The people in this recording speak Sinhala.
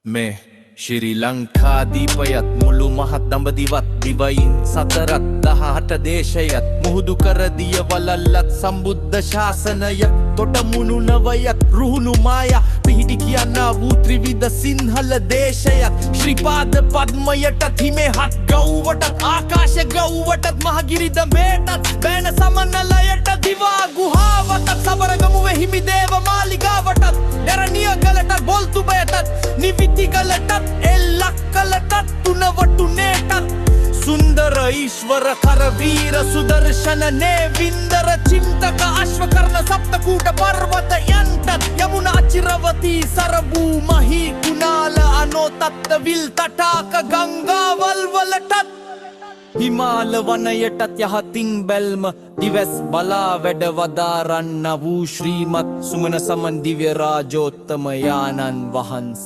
මේ ශ්‍රී ලංකාදීපයත් මුළු මහත් දඹදිවත් දිවයින් සතරත් 18 දේශයත් මුහුදු කරදිය වලල්ලත් සම්බුද්ධ ශාසනය තොටමුණු නවයත් රුහුණු මායා පිහිටි කියන්නා වූ ත්‍රිවිධ සිංහල දේශයත් ශ්‍රීපාද පද්මයටත් හිමෙහත් ගව්වටත් ආකාශ ගව්වටත් මහගිරි දඹේටත් බෑන සමනලයට දිවා ගුහාවටත් සබරගමුවේ හිමි දේව මාලිගාවටත් දැරණියගලටත් බොල්තුබයටත් නිවිතිගලටත් එල්ලක්කලටත් තුනවටුනේටත් සුන්දර ඊශ්වර කරවීර සුදර්ශන නේවින්දර චින්තක අශ්වකර්ණ සප්තකූට පර්වත යන්ටත් යමුන අචිරවතී සරබූ මහී කුණාල අනෝතත්ත විල් තටාක ගංගාවල් වලටත් හිමාල වනයටත් යහතින් බැල්ම දිවස් බලා වැඩ වදාරන්න වූ ශ්‍රීමත් සුමන සමන් දිව්‍ය රාජෝත්තම යානන් වහන්ස